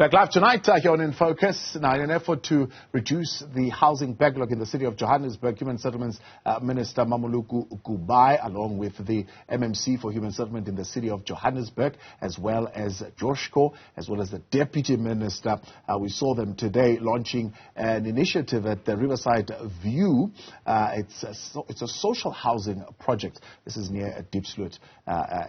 Back live tonight, here on In Focus. Now, in an effort to reduce the housing backlog in the city of Johannesburg, Human Settlements Minister Mmamoloko Kubayi, along with the MMC for Human Settlement in the city of Johannesburg, as well as Joshko, as well as the Deputy Minister, we saw them today launching an initiative at the Riverside View. It's a social housing project. This is near Diepsloot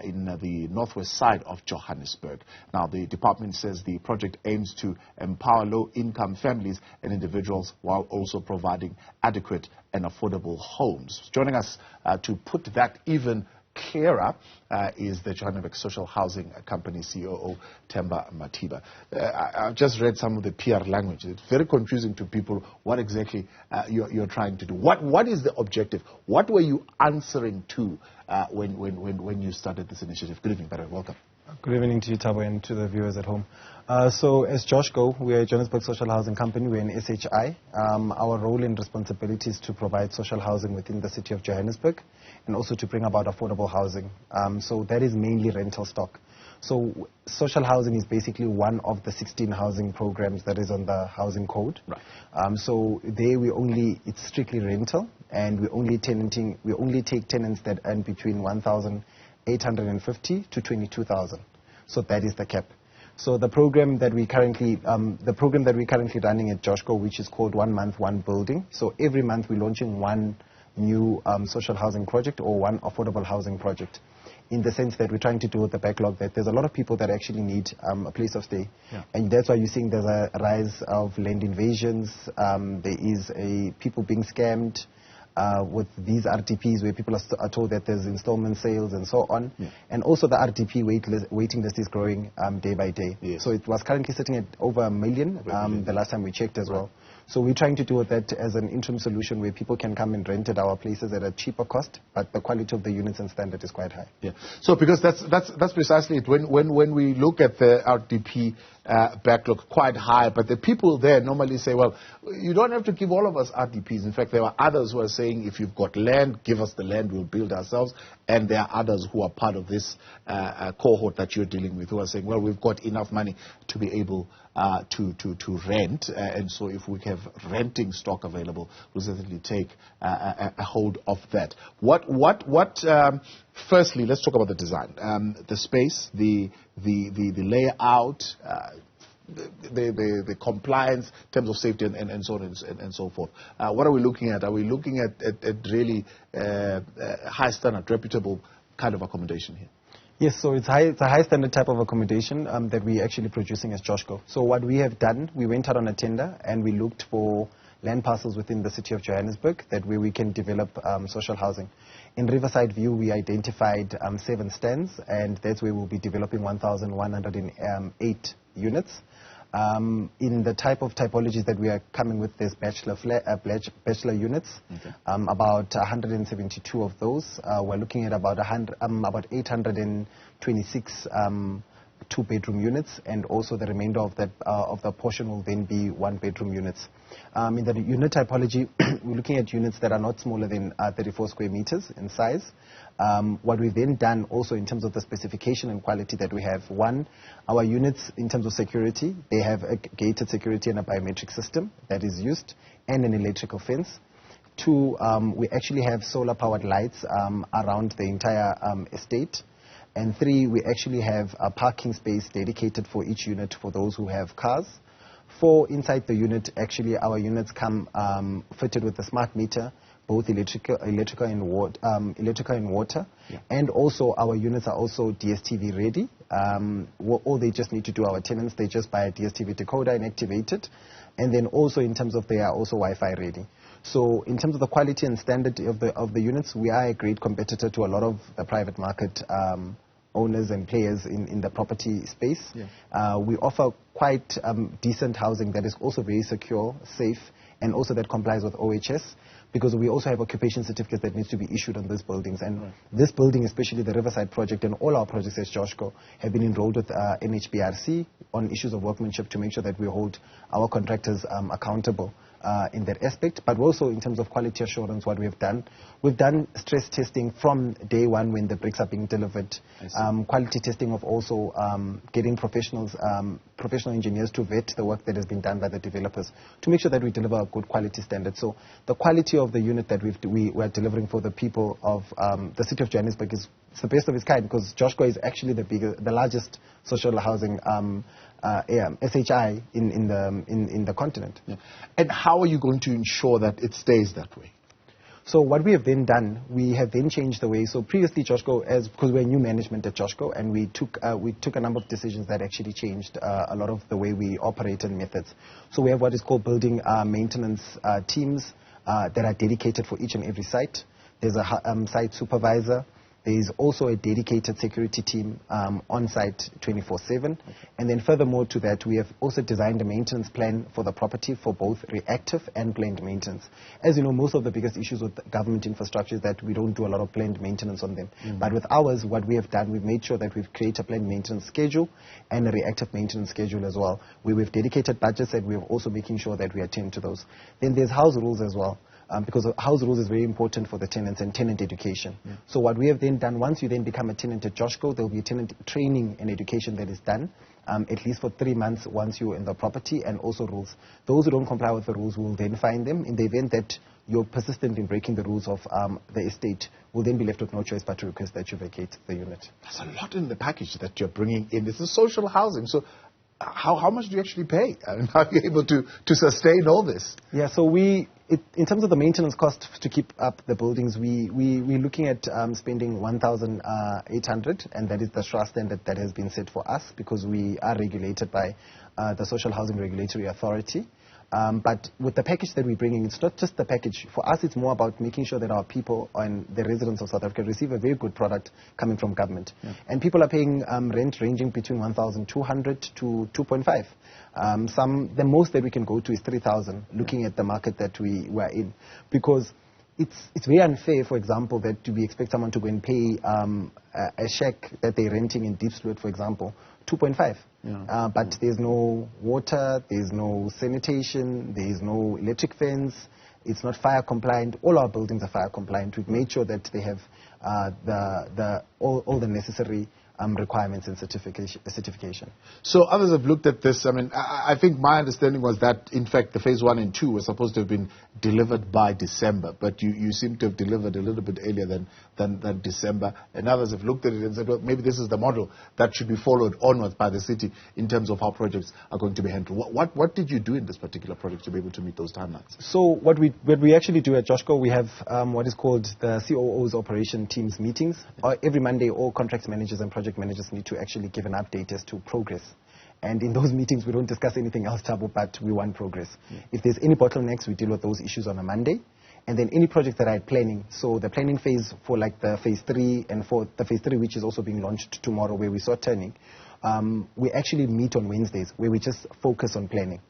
in the northwest side of Johannesburg. Now, the department says the project aims to empower low-income families and individuals while also providing adequate and affordable homes. Joining us to put that even clearer is the Johannesburg Social Housing Company COO, Themba Mathiba. I've just read some of the PR language. It's very confusing to people what exactly you're trying to do. What is the objective? What were you answering to when you started this initiative? Good evening, Barry. Welcome. Good evening to you, Thabo, and to the viewers at home. So as Joshko, we are a Johannesburg Social Housing Company. We're an SHI. Our role and responsibility is to provide social housing within the city of Johannesburg and also to bring about affordable housing. So that is mainly rental stock. So social housing is basically one of the 16 housing programs that is on the housing code. Right. So there it's strictly rental, and we only take tenants that earn between 1,850 to 22,000. So that is the cap. So the program that we currently running at Joshko, which is called 1 month, 1 building. So every month we're launching one new social housing project or one affordable housing project, in the sense that we're trying to deal with the backlog, that there's a lot of people that actually need a place of stay. Yeah. And that's why you're seeing there's a rise of land invasions. There is people being scammed with these RTPs, where people are told that there's installment sales and so on. Yeah. And also the RTP waiting list is growing day by day. Yes. So it was currently sitting at over 1 million the last time we checked as well. So we're trying to do that as an interim solution where people can come and rent at our places at a cheaper cost, but the quality of the units and standard is quite high. Yeah. So because that's precisely it. When we look at the RDP backlog, quite high, but the people there normally say, well, you don't have to give all of us RDPs. In fact, there are others who are saying, if you've got land, give us the land, we'll build ourselves. And there are others who are part of this cohort that you're dealing with, who are saying, well, we've got enough money to be able to rent, and so if we have renting stock available, we'll certainly take a hold of that. Firstly, let's talk about the design, the space, the layout, the compliance in terms of safety and so on and so forth. What are we looking at? Are we looking at really high standard, reputable kind of accommodation here? Yes, so it's a high standard type of accommodation that we're actually producing as Joshko. So what we have done, we went out on a tender and we looked for land parcels within the city of Johannesburg that where we can develop social housing. In Riverside View, we identified 7 stands, and that's where we'll be developing 1,108 units. In the type of typologies that we are coming with, there's bachelor units, okay. About 172 of those. We're looking at about 826 2-bedroom units, and also the remainder of the portion will then be 1-bedroom units. In the unit typology, we're looking at units that are not smaller than 34 square meters in size. What we've then done also in terms of the specification and quality that we have, one, our units in terms of security, they have a gated security and a biometric system that is used, and an electrical fence. 2, we actually have solar-powered lights around the entire estate. And 3, we actually have a parking space dedicated for each unit for those who have cars. 4, inside the unit, actually our units come fitted with a smart meter, both electrical and water. Yeah. And also our units are also DStv ready. All they just need to do, our tenants, they just buy a DStv decoder and activate it. And then also in terms of they are also Wi-Fi ready. So in terms of the quality and standard of the units, we are a great competitor to a lot of the private market owners and players in the property space. Yeah. We offer quite decent housing that is also very secure, safe, and also that complies with OHS, because we also have occupation certificates that needs to be issued on these buildings. And right. This building, especially the Riverside project and all our projects as Joshko, have been enrolled with NHBRC on issues of workmanship to make sure that we hold our contractors accountable in that aspect. But also in terms of quality assurance, what we've done stress testing from day one when the bricks are being delivered. Quality testing of also getting professional engineers to vet the work that has been done by the developers to make sure that we deliver a good quality standard. So the quality of the unit that we are delivering for the people of the City of Johannesburg is the best of its kind, because Joshua is actually the largest social housing SHI in the continent. Yeah. And how are you going to ensure that it stays that way? So what we have then done, we have then changed the way. So previously, Joshko, because we're new management at Joshko, and we took a number of decisions that actually changed a lot of the way we operate and methods. So we have what is called building maintenance teams that are dedicated for each and every site. There's a site supervisor. There is also a dedicated security team on site 24/7. And then furthermore to that, we have also designed a maintenance plan for the property for both reactive and planned maintenance. As you know, most of the biggest issues with government infrastructure is that we don't do a lot of planned maintenance on them. But with ours, what we have done, we've made sure that we've created a planned maintenance schedule and a reactive maintenance schedule as well, where we've dedicated budgets and we're also making sure that we attend to those. Then there's house rules as well. Because house rules is very important for the tenants and tenant education. So what we have then done, once you then become a tenant at Joshko, there will be a tenant training and education that is done, at least for 3 months once you're in the property, and also rules. Those who don't comply with the rules, will then fine them. In the event that you're persistent in breaking the rules of the estate, will then be left with no choice but to request that you vacate the unit. There's a lot in the package that you're bringing in. This is social housing. So how much do you actually pay? And how are you able to sustain all this? Yeah, so in terms of the maintenance cost to keep up the buildings, we're looking at spending 1,800, and that is the SHRA standard that has been set for us, because we are regulated by the Social Housing Regulatory Authority. But with the package that we're bringing, it's not just the package. For us, it's more about making sure that our people and the residents of South Africa receive a very good product coming from government. And people are paying rent ranging between 1,200 to 2.5. The most that we can go to is 3,000, looking at the market that we were in. Because it's very unfair, for example, that we expect someone to go and pay a shack that they're renting in Diepsloot, for example, 2.5. But there's no water, there's no sanitation, there's no electric fence, it's not fire compliant. All our buildings are fire compliant. We've made sure that they have all the necessary requirements and certification. So others have looked at this. I mean, I think my understanding was that, in fact, the phase 1 and 2 were supposed to have been delivered by December, but you seem to have delivered a little bit earlier than December. And others have looked at it and said, well, maybe this is the model that should be followed onwards by the city in terms of how projects are going to be handled. What did you do in this particular project to be able to meet those timelines? So what we actually do at Joshko, we have what is called the COO's operation teams meetings. Every Monday, all contracts managers and project managers need to actually give an update as to progress. And in those meetings, we don't discuss anything else, Thabo, but we want progress. If there's any bottlenecks, we deal with those issues on a Monday. And then any projects that are planning, so the planning phase for like the phase 3 and for the phase 3, which is also being launched tomorrow, where we start turning, we actually meet on Wednesdays, where we just focus on planning.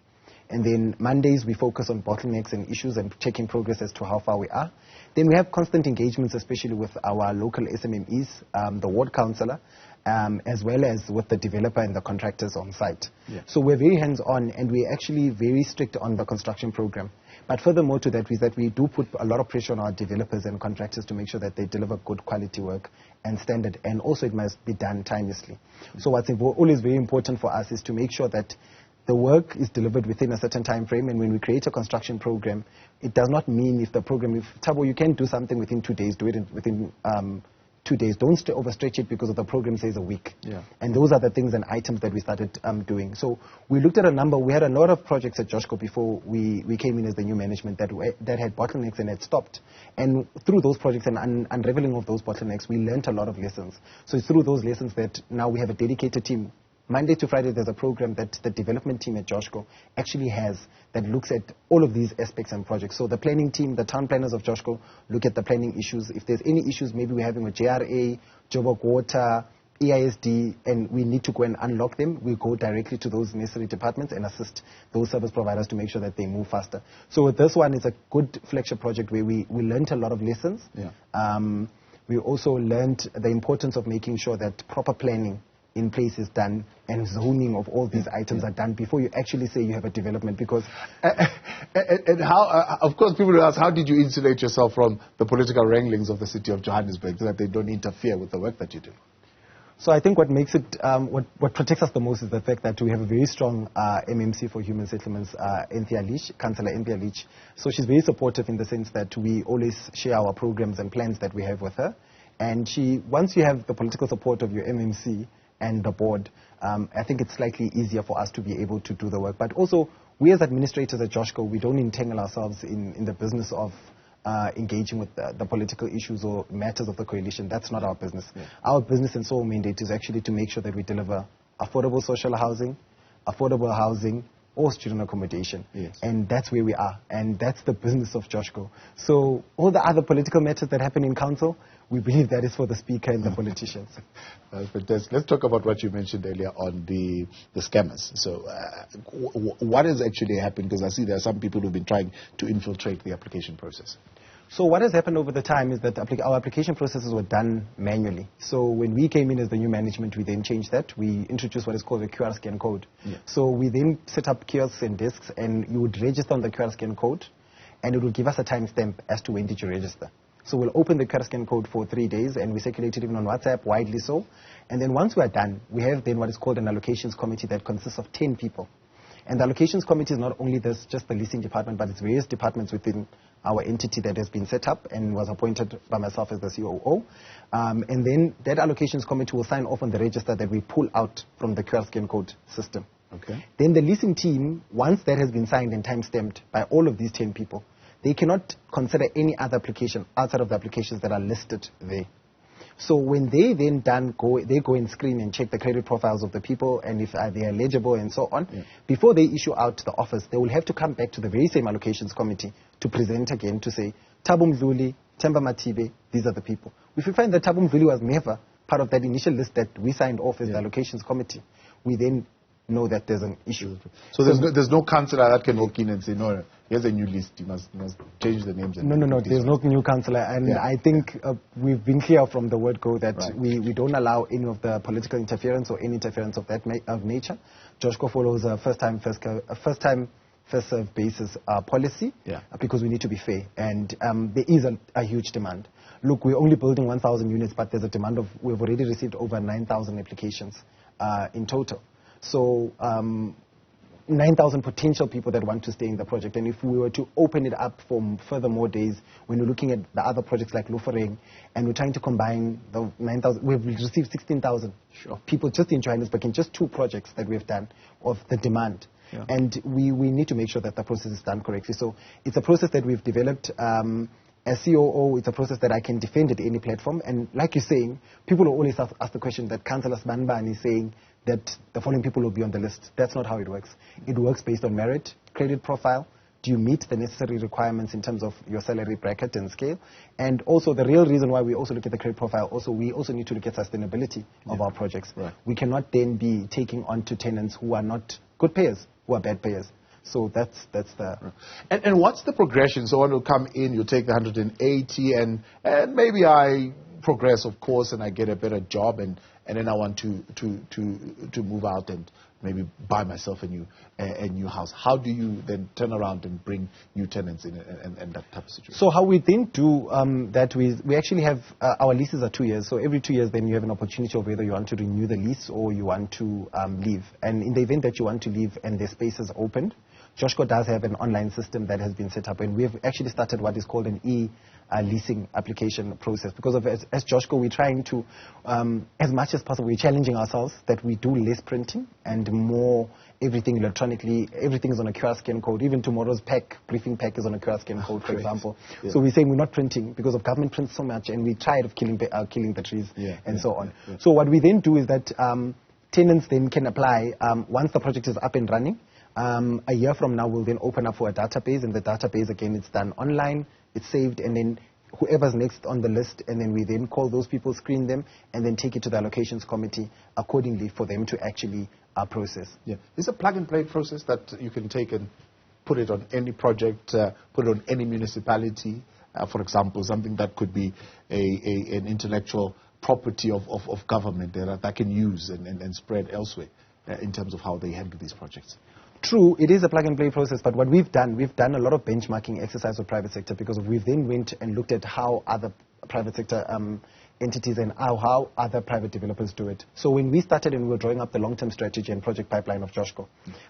And then Mondays, we focus on bottlenecks and issues and checking progress as to how far we are. Then we have constant engagements, especially with our local SMMEs, the ward councillor, as well as with the developer and the contractors on site. So we're very hands-on, and we're actually very strict on the construction program. But furthermore to that is that we do put a lot of pressure on our developers and contractors to make sure that they deliver good quality work and standard, and also it must be done timelessly. So what's always very important for us is to make sure that the work is delivered within a certain time frame. And when we create a construction program, it does not mean if Thabo, you can do something within 2 days, do it within 2 days. Don't overstretch it because of the program says a week. And those are the things and items that we started doing. So we looked at a number. We had a lot of projects at Joshko before we came in as the new management that had bottlenecks and had stopped. And through those projects and unraveling of those bottlenecks, we learned a lot of lessons. So it's through those lessons that now we have a dedicated team. Monday to Friday, there's a program that the development team at Joshko actually has that looks at all of these aspects and projects. So the planning team, the town planners of Joshko, look at the planning issues. If there's any issues, maybe we're having with JRA, Joburg Water, EISD, and we need to go and unlock them, we go directly to those necessary departments and assist those service providers to make sure that they move faster. So with this one, it's a good flagship project where we learned a lot of lessons. We also learned the importance of making sure that proper planning in place is done and zoning of all these items are done before you actually say you have a development. Because and how, of course, people will ask, how did you insulate yourself from the political wranglings of the City of Johannesburg so that they don't interfere with the work that you do? So I think what makes it, what protects us the most is the fact that we have a very strong MMC for Human Settlements, Councillor Nthia Leach. So she's very supportive in the sense that we always share our programs and plans that we have with her. And once you have the political support of your MMC and the board, I think it's slightly easier for us to be able to do the work. But also, we as administrators at Joshco, we don't entangle ourselves in the business of engaging with the political issues or matters of the coalition. That's not our business. Yeah. Our business and sole mandate is actually to make sure that we deliver affordable social housing, or student accommodation. Yes. And that's where we are. And that's the business of Joshco. So all the other political matters that happen in council, we believe that is for the speaker and the politicians. Let's talk about what you mentioned earlier on the scammers. So what has actually happened? Because I see there are some people who've been trying to infiltrate the application process. So what has happened over the time is that our application processes were done manually. So when we came in as the new management, we then changed that. We introduced what is called a QR scan code. Yeah. So we then set up kiosks and desks, and you would register on the QR scan code, and it would give us a timestamp as to when did you register. So we'll open the QR scan code for 3 days, and we circulate it even on WhatsApp, widely so. And then once we are done, we have then what is called an allocations committee that consists of 10 people. And the allocations committee is not only just the leasing department, but it's various departments within our entity that has been set up and was appointed by myself as the COO. And then that allocations committee will sign off on the register that we pull out from the QR scan code system. Okay. Then the leasing team, once that has been signed and time-stamped by all of these 10 people, they cannot consider any other application outside of the applications that are listed there. So when they then they go and screen and check the credit profiles of the people and if they are eligible and so on. Yeah. Before they issue out to the office, they will have to come back to the very same allocations committee to present again to say, Themba Mdluli, Mathiba, these are the people. If we find that Themba Mdluli was never part of that initial list that we signed off as the allocations committee, we then know that there's an issue. So there's no councillor that can walk in and say, no, here's a new list, you must change the names. No, there's no new councillor. And I think we've been clear from the word go that we don't allow any of the political interference or any interference of that of nature. Joshco follows a first time, first served basis policy because we need to be fair. And there is a huge demand. Look, we're only building 1,000 units, but there's a demand we've already received over 9,000 applications in total. So 9,000 potential people that want to stay in the project. And if we were to open it up for further more days, when we're looking at the other projects like Lufereng, and we're trying to combine the 9,000, we've received 16,000 people just in Johannesburg in just 2 projects that we've done of the demand. Yeah. And we need to make sure that the process is done correctly. So it's a process that we've developed. As COO, it's a process that I can defend at any platform. And like you're saying, people will always ask the question that Councillor Sbanban is saying that the following people will be on the list. That's not how it works. It works based on merit, credit profile. Do you meet the necessary requirements in terms of your salary bracket and scale? And also the real reason why we also look at the credit profile, we also need to look at sustainability of our projects. Right. We cannot then be taking on to tenants who are not good payers, who are bad payers. So that's the... And what's the progression? So one will come in, you take the 180, and maybe I progress, of course, and I get a better job, and then I want to move out and maybe buy myself a new house. How do you then turn around and bring new tenants in and that type of situation? So how we then do that, we actually have, our leases are 2 years. So every 2 years then you have an opportunity of whether you want to renew the lease or you want to leave. And in the event that you want to leave and the space is opened, Joshco does have an online system that has been set up, and we have actually started what is called an leasing application process. Because of as Joshco, we're trying to, as much as possible, we're challenging ourselves that we do less printing and more everything electronically. Everything is on a QR scan code. Even tomorrow's briefing pack is on a QR scan code, for example. Yeah. So we're saying we're not printing because of government prints so much, and we're tired of killing the trees and so on. Yeah. So what we then do is that tenants then can apply once the project is up and running. A year from now, we'll then open up for a database, and the database, again, it's done online, it's saved, and then whoever's next on the list, and then we then call those people, screen them, and then take it to the allocations committee accordingly for them to actually process. Yeah. It's a plug-and-play process that you can take and put it on any project, put it on any municipality. For example, something that could be an intellectual property of government that they can use and spread elsewhere in terms of how they handle these projects. True, it is a plug-and-play process, but what we've done a lot of benchmarking exercise with private sector, because we've then went and looked at how other private sector entities and how other private developers do it. So when we started and we were drawing up the long-term strategy and project pipeline of Joshco,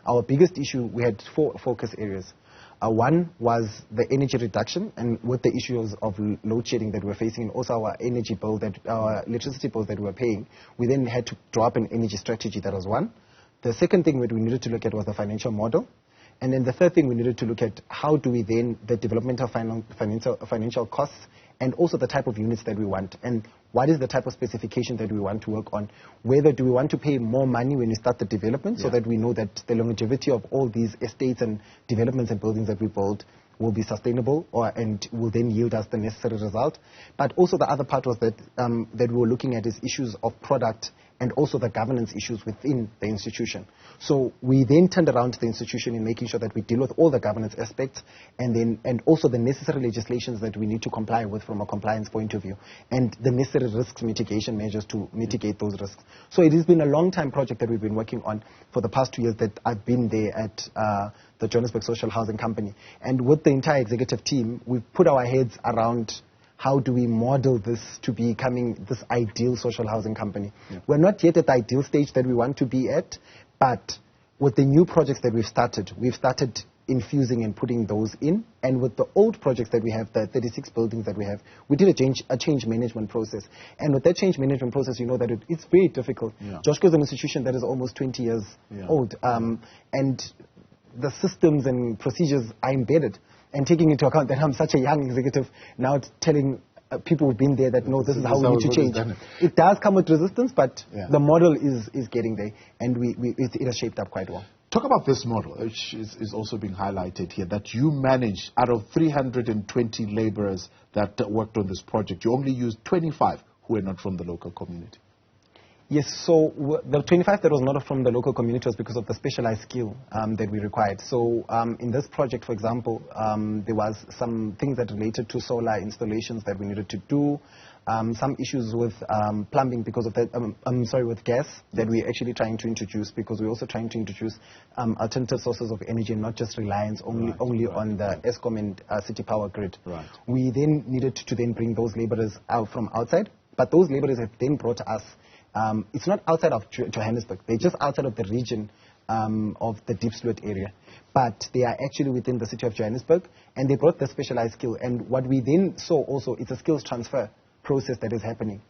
our biggest issue, we had 4 focus areas. One was the energy reduction, and with the issues of load shedding that we're facing, and also our energy bill, our electricity bills that we were paying, we then had to draw up an energy strategy. That was one. The second thing that we needed to look at was the financial model. And then the third thing we needed to look at, how do we then, the development of financial costs, and also the type of units that we want, and what is the type of specification that we want to work on. Whether do we want to pay more money when we start the development, so that we know that the longevity of all these estates and developments and buildings that we build will be sustainable and will then yield us the necessary result. But also the other part was that we were looking at is issues of product and also the governance issues within the institution. So we then turned around to the institution in making sure that we deal with all the governance aspects and also the necessary legislations that we need to comply with from a compliance point of view, and the necessary risks mitigation measures to mitigate those risks. So it has been a long-time project that we've been working on for the past 2 years that I've been there at the Johannesburg Social Housing Company. And with the entire executive team, we've put our heads around how do we model this to becoming this ideal social housing company. We're not yet at the ideal stage that we want to be at, but with the new projects that we've started infusing and putting those in. And with the old projects that we have, the 36 buildings that we have, we did a change management process. And with that change management process, you know that it's very difficult. Joshco is an institution that is almost 20 years old. And the systems and procedures are embedded. And taking into account that I'm such a young executive, now telling people who've been there that, no, this is how we need to change. It does come with resistance, but the model is getting there, and it has shaped up quite well. Talk about this model, which is also being highlighted here, that you managed, out of 320 laborers that worked on this project, you only used 25 who were not from the local community. Yes, so the 25 that was not from the local community was because of the specialized skill that we required. So in this project, for example, there was some things that related to solar installations that we needed to do, some issues with plumbing because of that, with gas that we're actually trying to introduce, because we're also trying to introduce alternative sources of energy and not just reliance only on the Eskom and city power grid. We then needed to then bring those laborers out from outside, but those laborers have then brought us. It's not outside of Johannesburg. They're just outside of the region of the Diepsloot area. But they are actually within the city of Johannesburg, and they brought the specialized skill. And what we then saw also, it's a skills transfer process that is happening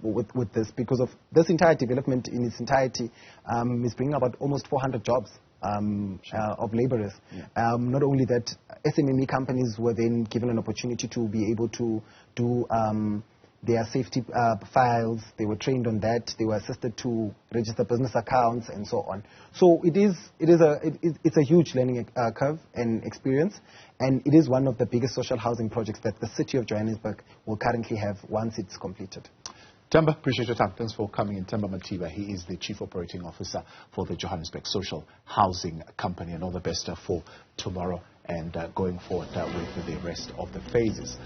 with this, because of this entire development in its entirety is bringing about almost 400 jobs of laborers. Not only that, SMME companies were then given an opportunity to be able to do their safety files. They were trained on that. They were assisted to register business accounts and so on. So it's a huge learning curve and experience, and it is one of the biggest social housing projects that the city of Johannesburg will currently have once it's completed. Themba, appreciate your time. Thanks for coming in. Themba Mathiba, he is the Chief Operating Officer for the Johannesburg Social Housing Company, and all the best for tomorrow and going forward with the rest of the phases.